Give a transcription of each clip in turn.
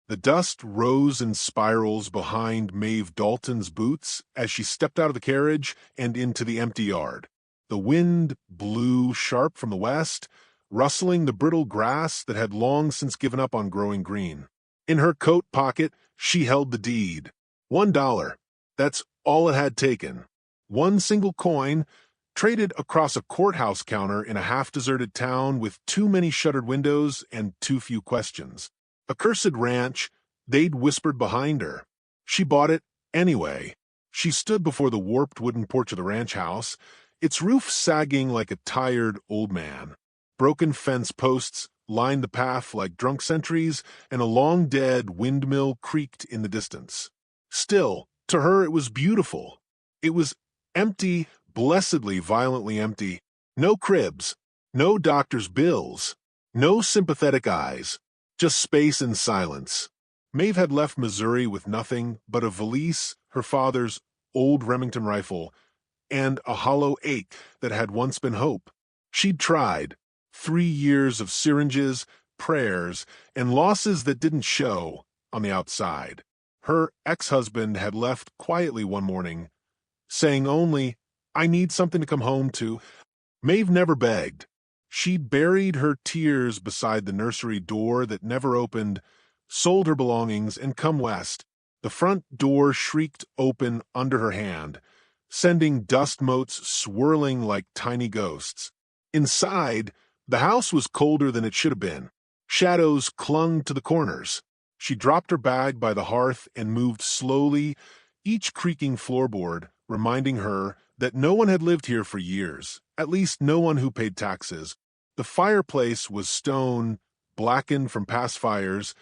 The dust rose in spirals behind Maeve Dalton's boots as she stepped out of the carriage and into the empty yard. The wind blew sharp from the west, rustling the brittle grass that had long since given up on growing green. In her coat pocket, she held the deed. $1. That's all it had taken. One single coin, traded across a courthouse counter in a half-deserted town with too many shuttered windows and too few questions. A cursed ranch, they'd whispered behind her. She bought it anyway. She stood before the warped wooden porch of the ranch house, its roof sagging like a tired old man. Broken fence posts lined the path like drunk sentries, and a long-dead windmill creaked in the distance. Still, to her it was beautiful. It was empty, blessedly violently empty. No cribs, no doctor's bills, no sympathetic eyes. Just space and silence. Maeve had left Missouri with nothing but a valise, her father's old Remington rifle, and a hollow ache that had once been hope. She'd tried. 3 years of syringes, prayers, and losses that didn't show on the outside. Her ex-husband had left quietly one morning, saying only, "I need something to come home to." Maeve never begged. She buried her tears beside the nursery door that never opened, sold her belongings, and come west. The front door shrieked open under her hand, sending dust motes swirling like tiny ghosts. Inside, the house was colder than it should have been. Shadows clung to the corners. She dropped her bag by the hearth and moved slowly, each creaking floorboard reminding her that no one had lived here for years, at least no one who paid taxes. The fireplace was stone, blackened from past fires,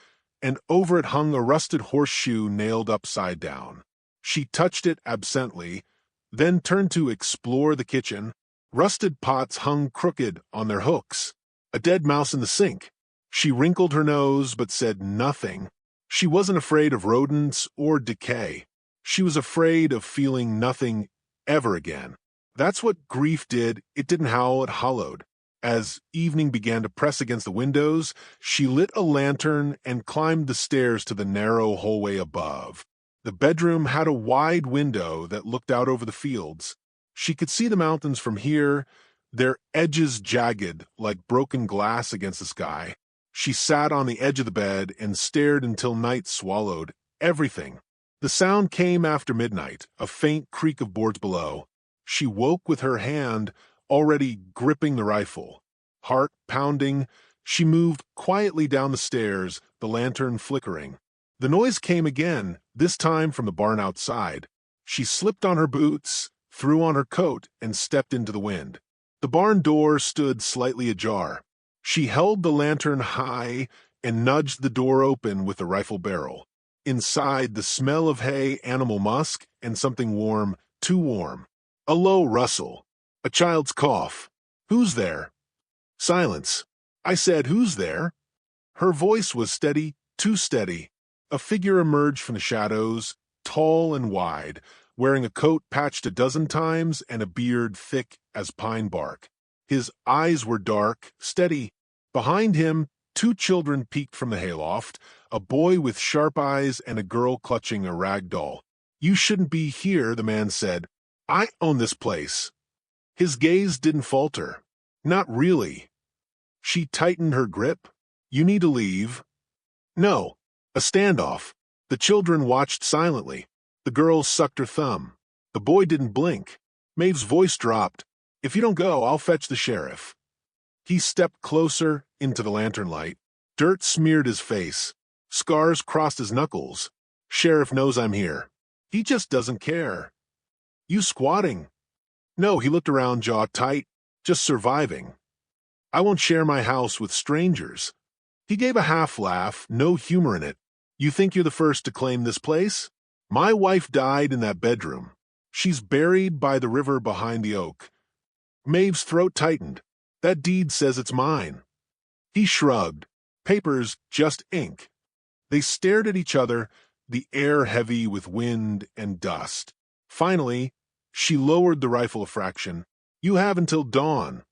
and over it hung a rusted horseshoe nailed upside down. She touched it absently, then turned to explore the kitchen. Rusted pots hung crooked on their hooks. A dead mouse in the sink. She wrinkled her nose but said nothing. She wasn't afraid of rodents or decay. She was afraid of feeling nothing ever again. That's what grief did. It didn't howl, it hollowed. As evening began to press against the windows, she lit a lantern and climbed the stairs to the narrow hallway above. The bedroom had a wide window that looked out over the fields. She could see the mountains from here, their edges jagged like broken glass against the sky. She sat on the edge of the bed and stared until night swallowed everything. The sound came after midnight, a faint creak of boards below. She woke with her hand already gripping the rifle. Heart pounding, she moved quietly down the stairs, the lantern flickering. The noise came again, this time from the barn outside. She slipped on her boots, threw on her coat, and stepped into the wind. The barn door stood slightly ajar. She held the lantern high and nudged the door open with the rifle barrel. Inside, the smell of hay, animal musk, and something warm, too warm. A low rustle. A child's cough. "Who's there?" Silence. I said, "Who's there?" Her voice was steady, too steady. A figure emerged from the shadows, tall and wide, wearing a coat patched a dozen times and a beard thick as pine bark. His eyes were dark, steady. Behind him, 2 children peeked from the hayloft, a boy with sharp eyes and a girl clutching a rag doll. "You shouldn't be here," the man said. "I own this place." His gaze didn't falter. "Not really." She tightened her grip. "You need to leave." "No." A standoff. The children watched silently. The girl sucked her thumb. The boy didn't blink. Maeve's voice dropped. "If you don't go, I'll fetch the sheriff." He stepped closer into the lantern light. Dirt smeared his face. Scars crossed his knuckles. "Sheriff knows I'm here. He just doesn't care." "You squatting?" "No," he looked around, jaw tight. "Just surviving. I won't share my house with strangers." He gave a half laugh, no humor in it. "You think you're the first to claim this place? My wife died in that bedroom. She's buried by the river behind the oak." Maeve's throat tightened. "That deed says it's mine." He shrugged. "Papers, just ink." They stared at each other, the air heavy with wind and dust. Finally, she lowered the rifle a fraction. "You have until dawn."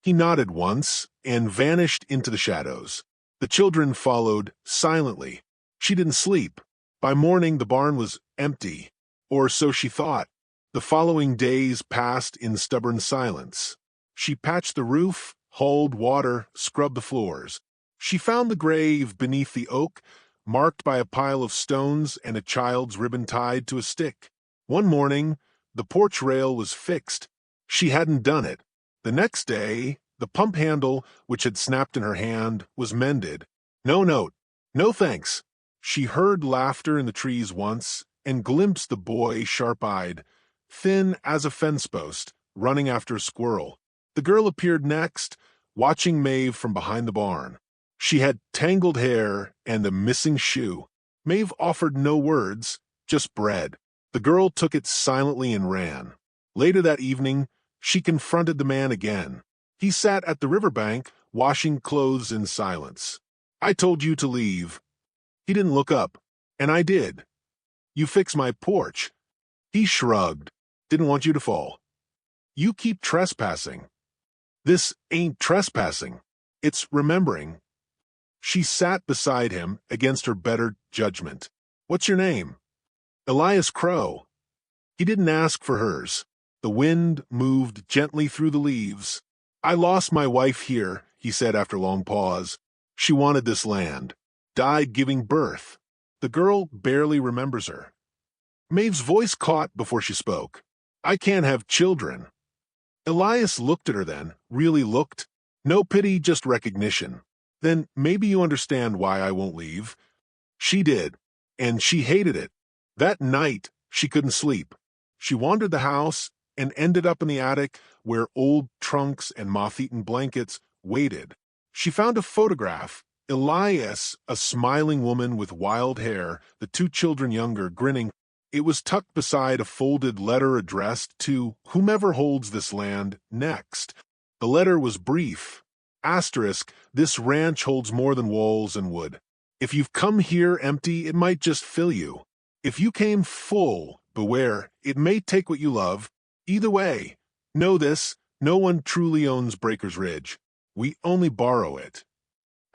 He nodded once and vanished into the shadows. The children followed silently. She didn't sleep. By morning, the barn was empty, or so she thought. The following days passed in stubborn silence. She patched the roof, hauled water, scrubbed the floors. She found the grave beneath the oak, marked by a pile of stones and a child's ribbon tied to a stick. One morning, the porch rail was fixed. She hadn't done it. The next day, the pump handle, which had snapped in her hand, was mended. No note. No thanks. She heard laughter in the trees once and glimpsed the boy sharp-eyed, thin as a fence post, running after a squirrel. The girl appeared next, watching Maeve from behind the barn. She had tangled hair and a missing shoe. Maeve offered no words, just bread. The girl took it silently and ran. Later that evening, she confronted the man again. He sat at the riverbank, washing clothes in silence. "I told you to leave." He didn't look up, and I did. "You fixed my porch." He shrugged. "Didn't want you to fall." "You keep trespassing." "This ain't trespassing. It's remembering." She sat beside him against her better judgment. "What's your name?" "Elias Crow." He didn't ask for hers. The wind moved gently through the leaves. "I lost my wife here," he said after a long pause. "She wanted this land. Died giving birth. The girl barely remembers her." Maeve's voice caught before she spoke. "I can't have children." Elias looked at her then, really looked. No pity, just recognition. "Then maybe you understand why I won't leave." She did, and she hated it. That night, she couldn't sleep. She wandered the house and ended up in the attic where old trunks and moth-eaten blankets waited. She found a photograph. Elias, a smiling woman with wild hair, the two children younger, grinning. It was tucked beside a folded letter addressed to whomever holds this land next. The letter was brief. Asterisk, "This ranch holds more than walls and wood. If you've come here empty, it might just fill you. If you came full, beware, it may take what you love. Either way, know this, no one truly owns Breaker's Ridge. We only borrow it."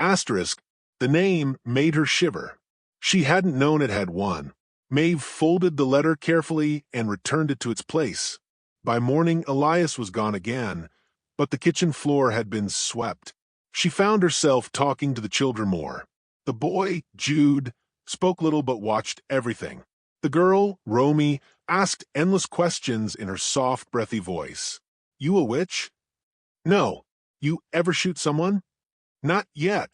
Asterisk, the name made her shiver. She hadn't known it had one. Maeve folded the letter carefully and returned it to its place. By morning, Elias was gone again, but the kitchen floor had been swept. She found herself talking to the children more. The boy, Jude, spoke little but watched everything. The girl, Romy, asked endless questions in her soft, breathy voice. "You a witch?" "No." "You ever shoot someone?" "Not yet."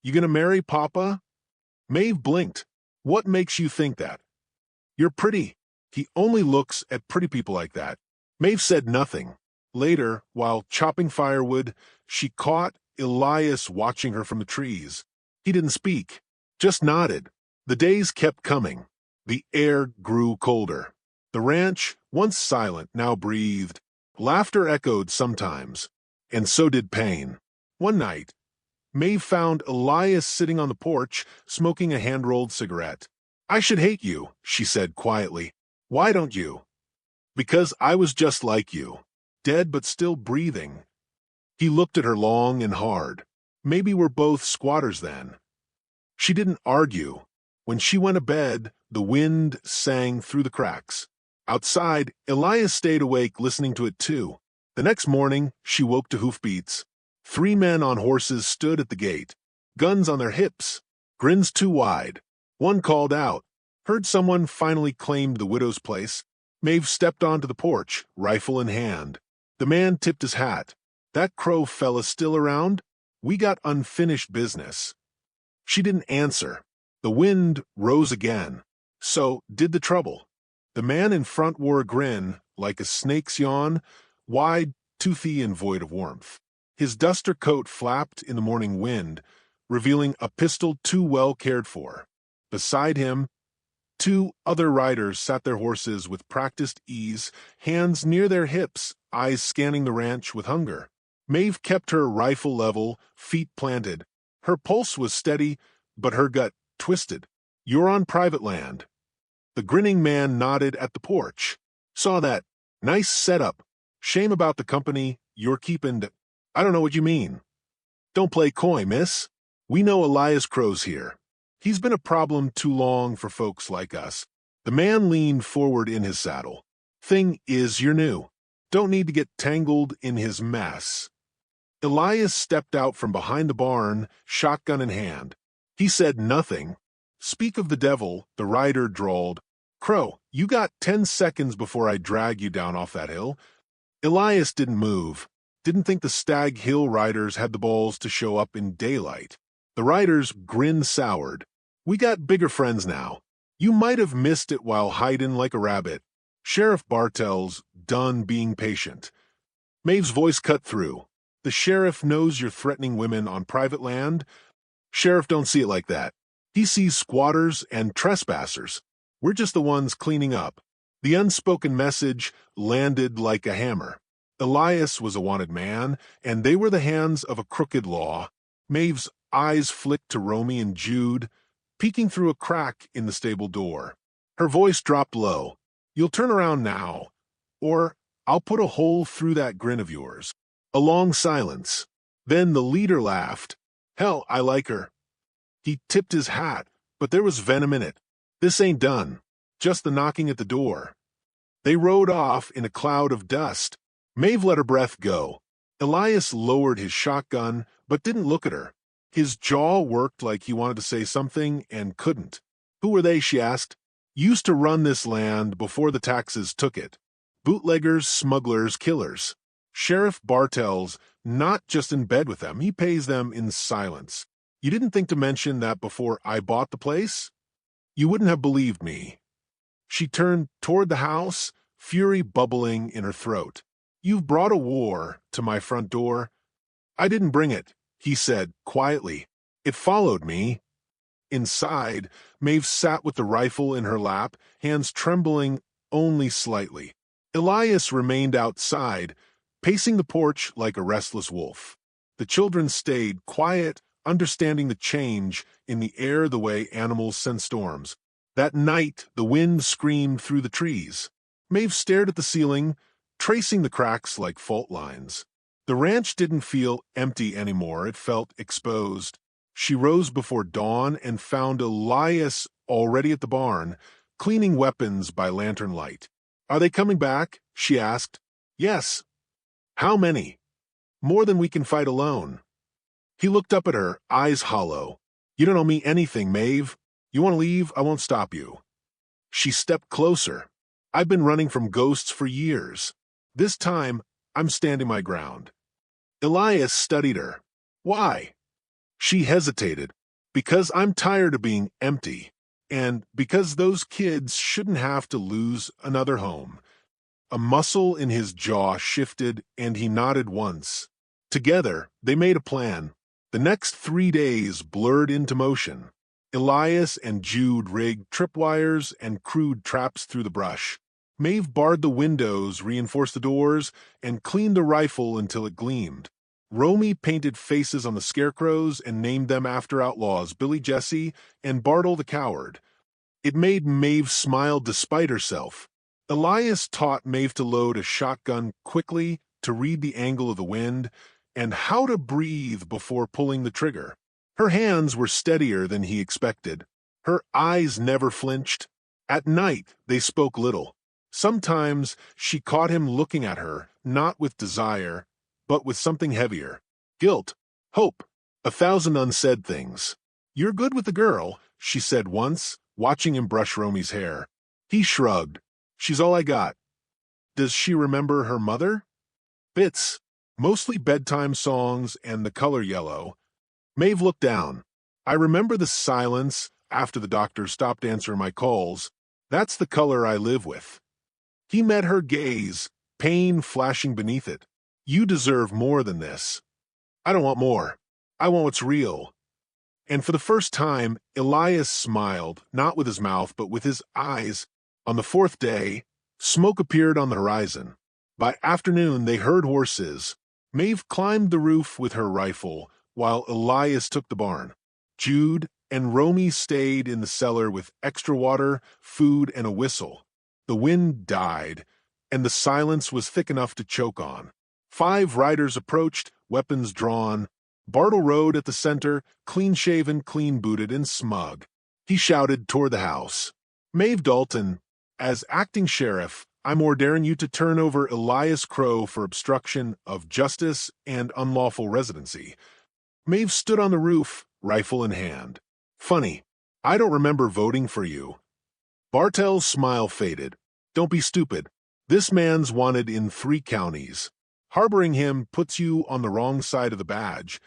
"You gonna marry Papa?" Maeve blinked. "What makes you think that?" "You're pretty. He only looks at pretty people like that." Maeve said nothing. Later, while chopping firewood, she caught Elias watching her from the trees. He didn't speak, just nodded. The days kept coming. The air grew colder. The ranch, once silent, now breathed. Laughter echoed sometimes, and so did pain. One night, Maeve found Elias sitting on the porch, smoking a hand-rolled cigarette. "I should hate you," she said quietly. "Why don't you?" "Because I was just like you, dead but still breathing." He looked at her long and hard. "Maybe we're both squatters then." She didn't argue. When she went to bed, the wind sang through the cracks. Outside, Elias stayed awake listening to it too. The next morning, she woke to hoofbeats. 3 men on horses stood at the gate, guns on their hips, grins too wide. One called out. Heard someone finally claimed the widow's place. Maeve stepped onto the porch, rifle in hand. The man tipped his hat. "That Crow fella still around? We got unfinished business." She didn't answer. The wind rose again. So did the trouble. The man in front wore a grin, like a snake's yawn, wide, toothy, and void of warmth. His duster coat flapped in the morning wind, revealing a pistol too well cared for. Beside him, 2 other riders sat their horses with practiced ease, hands near their hips, eyes scanning the ranch with hunger. Maeve kept her rifle level, feet planted. Her pulse was steady, but her gut twisted. "You're on private land." The grinning man nodded at the porch. "Saw that. Nice setup. Shame about the company you're keeping. I don't know what you mean." "Don't play coy, miss. We know Elias Crow's here." He's been a problem too long for folks like us. The man leaned forward in his saddle. Thing is, you're new. Don't need to get tangled in his mess. Elias stepped out from behind the barn, shotgun in hand. He said nothing. Speak of the devil, the rider drawled. Crow, you got 10 seconds before I drag you down off that hill. Elias didn't move. Didn't think the Stag Hill riders had the balls to show up in daylight. The riders grinned soured. We got bigger friends now. You might have missed it while hiding like a rabbit. Sheriff Bartell's done being patient. Maeve's voice cut through. The sheriff knows you're threatening women on private land. Sheriff don't see it like that. He sees squatters and trespassers. We're just the ones cleaning up. The unspoken message landed like a hammer. Elias was a wanted man, and they were the hands of a crooked law. Maeve's eyes flicked to Romy and Jude, peeking through a crack in the stable door. Her voice dropped low. You'll turn around now, or I'll put a hole through that grin of yours. A long silence. Then the leader laughed. Hell, I like her. He tipped his hat, but there was venom in it. This ain't done. Just the knocking at the door. They rode off in a cloud of dust. Maeve let her breath go. Elias lowered his shotgun, but didn't look at her. His jaw worked like he wanted to say something and couldn't. Who were they, she asked. Used to run this land before the taxes took it. Bootleggers, smugglers, killers. Sheriff Bartell's not just in bed with them, he pays them in silence. You didn't think to mention that before I bought the place? You wouldn't have believed me. She turned toward the house, fury bubbling in her throat. You've brought a war to my front door. I didn't bring it, he said quietly. It followed me. Inside, Maeve sat with the rifle in her lap, hands trembling only slightly. Elias remained outside, pacing the porch like a restless wolf. The children stayed quiet, understanding the change in the air the way animals sense storms. That night, the wind screamed through the trees. Maeve stared at the ceiling, tracing the cracks like fault lines. The ranch didn't feel empty anymore, it felt exposed. She rose before dawn and found Elias already at the barn, cleaning weapons by lantern light. Are they coming back? She asked. Yes. How many? More than we can fight alone. He looked up at her, eyes hollow. You don't owe me anything, Maeve. You want to leave? I won't stop you. She stepped closer. I've been running from ghosts for years. This time, I'm standing my ground. Elias studied her. Why? She hesitated. Because I'm tired of being empty, and because those kids shouldn't have to lose another home. A muscle in his jaw shifted, and he nodded once. Together, they made a plan. The next 3 days blurred into motion. Elias and Jude rigged tripwires and crude traps through the brush. Maeve barred the windows, reinforced the doors, and cleaned the rifle until it gleamed. Romy painted faces on the scarecrows and named them after outlaws, Billy Jesse and Bartle the Coward. It made Maeve smile despite herself. Elias taught Maeve to load a shotgun quickly, to read the angle of the wind, and how to breathe before pulling the trigger. Her hands were steadier than he expected. Her eyes never flinched. At night, they spoke little. Sometimes she caught him looking at her, not with desire, but with something heavier. Guilt, hope, 1,000 unsaid things. You're good with the girl, she said once, watching him brush Romy's hair. He shrugged. She's all I got. Does she remember her mother? Bits, mostly bedtime songs and the color yellow. Maeve looked down. I remember the silence after the doctor stopped answering my calls. That's the color I live with. He met her gaze, pain flashing beneath it. You deserve more than this. I don't want more. I want what's real. And for the first time, Elias smiled, not with his mouth, but with his eyes. On the 4th day, smoke appeared on the horizon. By afternoon, they heard horses. Maeve climbed the roof with her rifle, while Elias took the barn. Jude and Romy stayed in the cellar with extra water, food, and a whistle. The wind died, and the silence was thick enough to choke on. 5 riders approached, weapons drawn. Bartle rode at the center, clean-shaven, clean-booted, and smug. he shouted toward the house. Maeve Dalton, as acting sheriff, I'm ordering you to turn over Elias Crow for obstruction of justice and unlawful residency. Maeve stood on the roof, rifle in hand. Funny, I don't remember voting for you. Bartell's smile faded. Don't be stupid. This man's wanted in 3 counties. Harboring him puts you on the wrong side of the badge.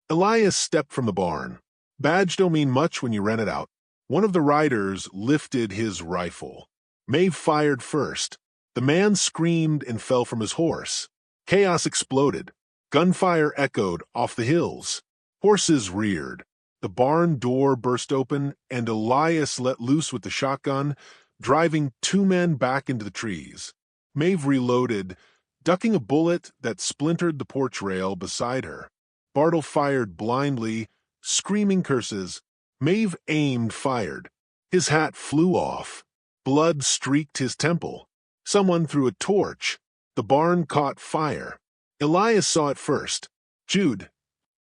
Elias stepped from the barn. Badge don't mean much when you rent it out. One of the riders lifted his rifle. Maeve fired first. The man screamed and fell from his horse. Chaos exploded. Gunfire echoed off the hills. Horses reared. The barn door burst open, and Elias let loose with the shotgun, driving 2 men back into the trees. Maeve reloaded, ducking a bullet that splintered the porch rail beside her. Bartle fired blindly, screaming curses. Maeve aimed, fired. His hat flew off. Blood streaked his temple. Someone threw a torch. The barn caught fire. Elias saw it first. Jude.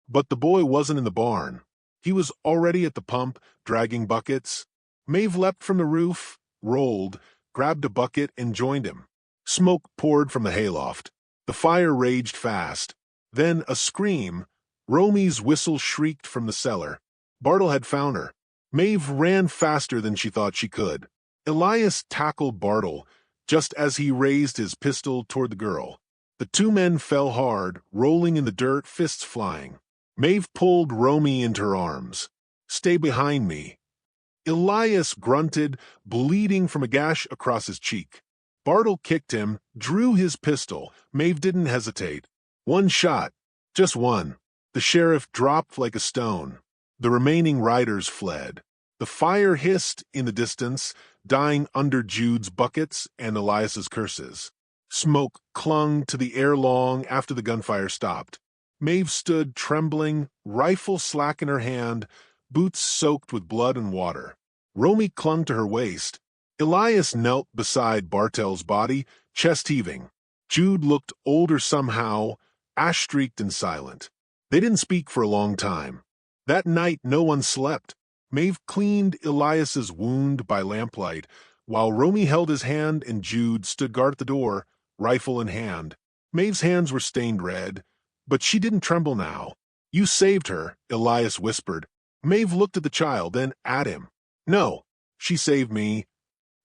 But the boy wasn't in the barn. He was already at the pump, dragging buckets. Maeve leapt from the roof, rolled, grabbed a bucket, and joined him. Smoke poured from the hayloft. The fire raged fast. Then a scream. Romy's whistle shrieked from the cellar. Bartle had found her. Maeve ran faster than she thought she could. Elias tackled Bartle, just as he raised his pistol toward the girl. The 2 men fell hard, rolling in the dirt, fists flying. Maeve pulled Romy into her arms. Stay behind me. Elias grunted, bleeding from a gash across his cheek. Bartle kicked him, drew his pistol. Maeve didn't hesitate. 1 shot. Just 1. The sheriff dropped like a stone. The remaining riders fled. The fire hissed in the distance, dying under Jude's buckets and Elias's curses. Smoke clung to the air long after the gunfire stopped. Maeve stood trembling, rifle slack in her hand, boots soaked with blood and water. Romy clung to her waist. Elias knelt beside Bartell's body, chest heaving. Jude looked older somehow, ash-streaked and silent. They didn't speak for a long time. That night no one slept. Maeve cleaned Elias's wound by lamplight, while Romy held his hand and Jude stood guard at the door, rifle in hand. Maeve's hands were stained red, but she didn't tremble now. You saved her, Elias whispered. Maeve looked at the child, then at him. No, she saved me.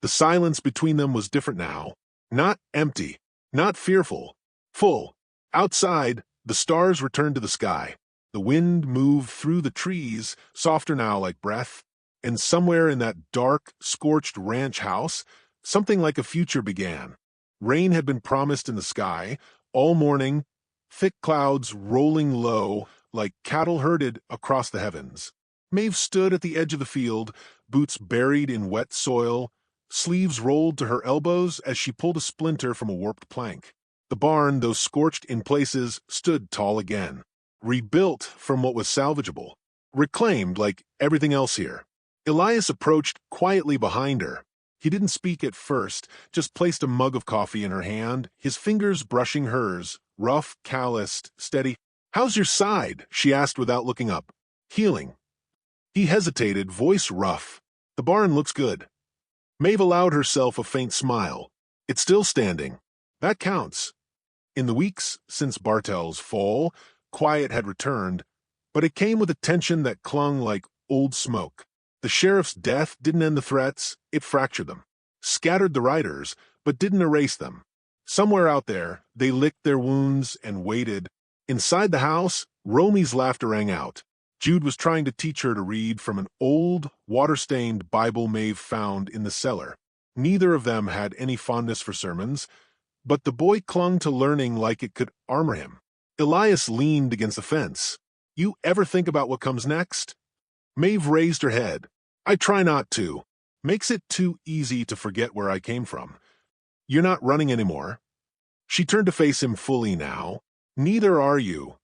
The silence between them was different now. Not empty, not fearful, full. Outside, the stars returned to the sky. The wind moved through the trees, softer now like breath, and somewhere in that dark, scorched ranch house, something like a future began. Rain had been promised in the sky, all morning, thick clouds rolling low like cattle herded across the heavens. Maeve stood at the edge of the field, boots buried in wet soil, sleeves rolled to her elbows as she pulled a splinter from a warped plank. The barn, though scorched in places, stood tall again. Rebuilt from what was salvageable, reclaimed like everything else here. Elias approached quietly behind her. He didn't speak at first, just placed a mug of coffee in her hand, his fingers brushing hers, rough, calloused, steady. How's your side? She asked without looking up. Healing. He hesitated, voice rough. The barn looks good. Maeve allowed herself a faint smile. It's still standing. That counts. In the weeks since Bartell's fall, quiet had returned, but it came with a tension that clung like old smoke. The sheriff's death didn't end the threats, it fractured them. Scattered the riders, but didn't erase them. Somewhere out there, they licked their wounds and waited. Inside the house, Romy's laughter rang out. Jude was trying to teach her to read from an old, water-stained Bible Maeve found in the cellar. Neither of them had any fondness for sermons, but the boy clung to learning like it could armor him. Elias leaned against the fence. You ever think about what comes next? Maeve raised her head. I try not to. Makes it too easy to forget where I came from. You're not running anymore. She turned to face him fully now. Neither are you.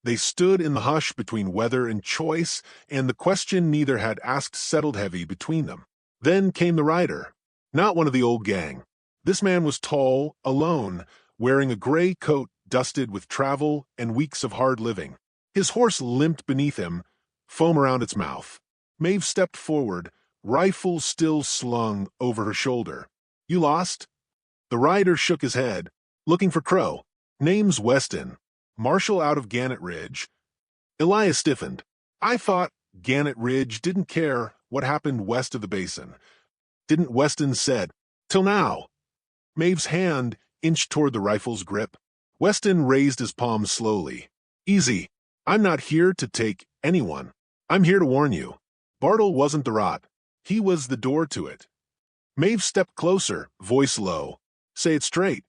They stood in the hush between weather and choice, and the question neither had asked settled heavy between them. Then came the rider. Not one of the old gang. This man was tall, alone, wearing a gray coat dusted with travel and weeks of hard living. His horse limped beneath him, foam around its mouth. Maeve stepped forward, rifle still slung over her shoulder. You lost? The rider shook his head. Looking for Crow. Name's Weston. Marshal out of Gannett Ridge. Elias stiffened. I thought Gannett Ridge didn't care what happened west of the basin. Didn't Weston said, till now. Maeve's hand inched toward the rifle's grip. Weston raised his palm slowly. Easy. I'm not here to take anyone. I'm here to warn you. Bartle wasn't the rot. He was the door to it. Maeve stepped closer, voice low. Say it straight.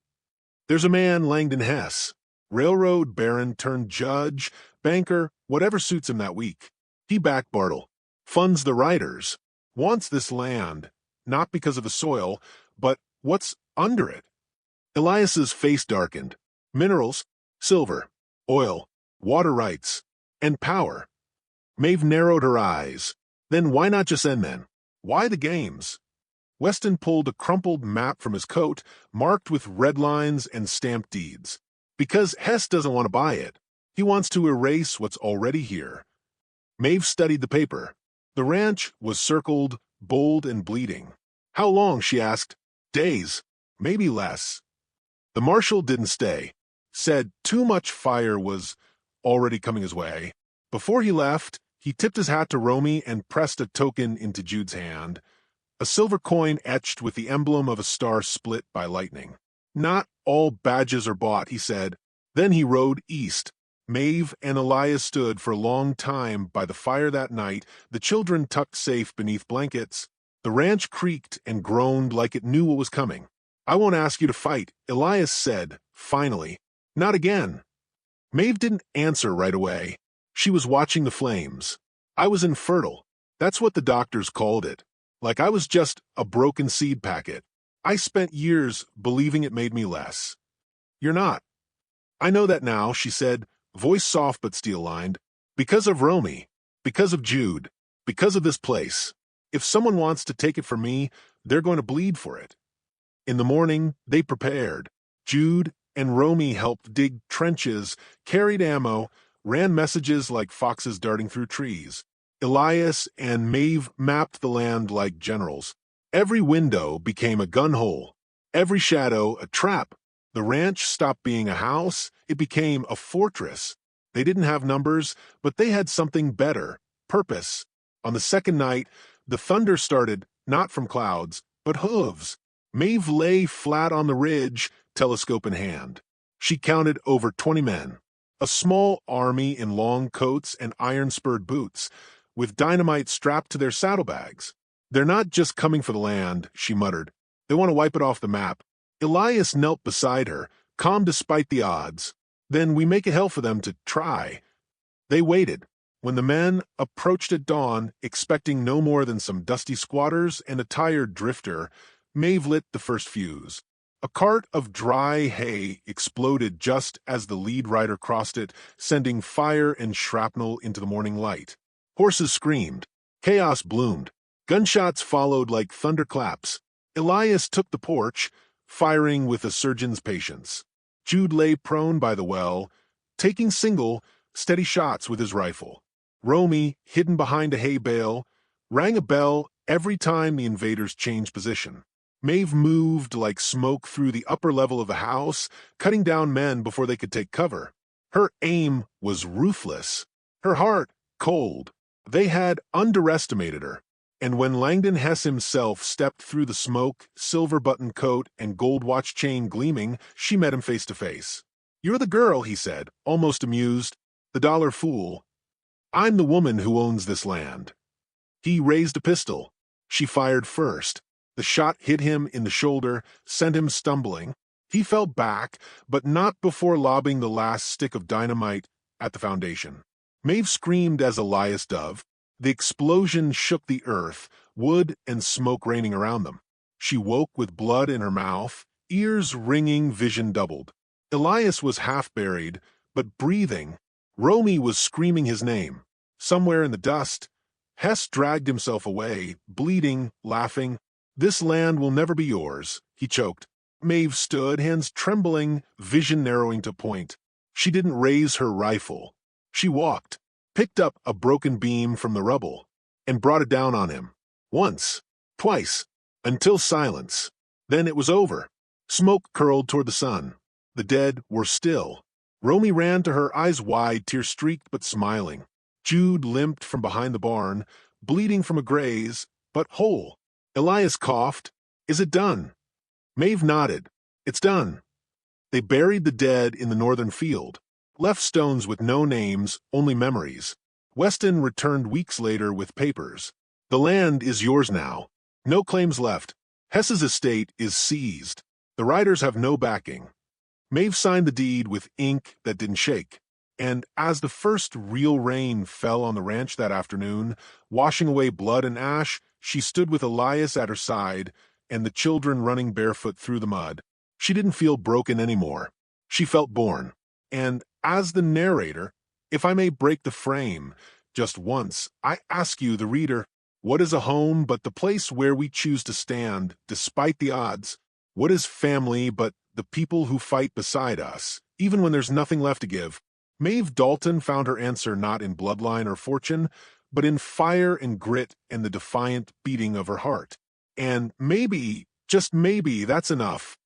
There's a man, Langdon Hess. Railroad baron turned judge, banker, whatever suits him that week. He backed Bartle. Funds the riders. Wants this land, not because of the soil, but what's under it. Elias's face darkened. Minerals, silver, oil, water rights, and power. Maeve narrowed her eyes. Then why not just end men? Why the games? Weston pulled a crumpled map from his coat, marked with red lines and stamped deeds. Because Hess doesn't want to buy it. He wants to erase what's already here. Maeve studied the paper. The ranch was circled, bold and bleeding. How long, she asked. Days, maybe less. The marshal didn't stay. Said too much fire was already coming his way. Before he left, he tipped his hat to Romy and pressed a token into Jude's hand. A silver coin etched with the emblem of a star split by lightning. Not all badges are bought, he said. Then he rode east. Maeve and Elias stood for a long time by the fire that night, the children tucked safe beneath blankets. The ranch creaked and groaned like it knew what was coming. I won't ask you to fight, Elias said, finally. Not again. Maeve didn't answer right away. She was watching the flames. I was infertile. That's what the doctors called it. Like I was just a broken seed packet. I spent years believing it made me less. You're not. I know that now, she said, voice soft but steel-lined. Because of Romy. Because of Jude. Because of this place. If someone wants to take it from me, they're going to bleed for it. In the morning, they prepared. Jude and Romy helped dig trenches, carried ammo, ran messages like foxes darting through trees. Elias and Maeve mapped the land like generals. Every window became a gun hole, every shadow a trap. The ranch stopped being a house, it became a fortress. They didn't have numbers, but they had something better, purpose. On the second night, the thunder started, not from clouds, but hooves. Maeve lay flat on the ridge, telescope in hand. She counted over 20 men. A small army in long coats and iron-spurred boots, with dynamite strapped to their saddlebags. They're not just coming for the land, she muttered. They want to wipe it off the map. Elias knelt beside her, calm despite the odds. Then we make it hell for them to try. They waited. When the men approached at dawn, expecting no more than some dusty squatters and a tired drifter, Maeve lit the first fuse. A cart of dry hay exploded just as the lead rider crossed it, sending fire and shrapnel into the morning light. Horses screamed. Chaos bloomed. Gunshots followed like thunderclaps. Elias took the porch, firing with a surgeon's patience. Jude lay prone by the well, taking single, steady shots with his rifle. Romy, hidden behind a hay bale, rang a bell every time the invaders changed position. Maeve moved like smoke through the upper level of the house, cutting down men before they could take cover. Her aim was ruthless. Her heart cold. They had underestimated her, and when Langdon Hess himself stepped through the smoke, silver-buttoned coat and gold watch chain gleaming, she met him face to face. You're the girl, he said, almost amused. The dollar fool. I'm the woman who owns this land. He raised a pistol. She fired first. The shot hit him in the shoulder, sent him stumbling. He fell back, but not before lobbing the last stick of dynamite at the foundation. Maeve screamed as Elias dove. The explosion shook the earth, wood and smoke raining around them. She woke with blood in her mouth, ears ringing, vision doubled. Elias was half buried, but breathing. Romy was screaming his name. Somewhere in the dust, Hess dragged himself away, bleeding, laughing. This land will never be yours, he choked. Maeve stood, hands trembling, vision narrowing to point. She didn't raise her rifle. She walked, picked up a broken beam from the rubble. and brought it down on him. Once, twice, until silence. Then it was over. Smoke curled toward the sun. The dead were still. Romy ran to her, eyes wide, tear-streaked but smiling. Jude limped from behind the barn, bleeding from a graze, but whole. Elias coughed. "Is it done?" Maeve nodded. "It's done." They buried the dead in the northern field, left stones with no names, only memories. Weston returned weeks later with papers. "The land is yours now. No claims left. Hess's estate is seized. The riders have no backing." Maeve signed the deed with ink that didn't shake. And as the first real rain fell on the ranch that afternoon, washing away blood and ash, she stood with Elias at her side and the children running barefoot through the mud. She didn't feel broken anymore. She felt born. And as the narrator, if I may break the frame, just once, I ask you, the reader, what is a home but the place where we choose to stand, despite the odds? What is family but the people who fight beside us, even when there's nothing left to give? Maeve Dalton found her answer not in bloodline or fortune, but in fire and grit and the defiant beating of her heart. And maybe, just maybe, that's enough.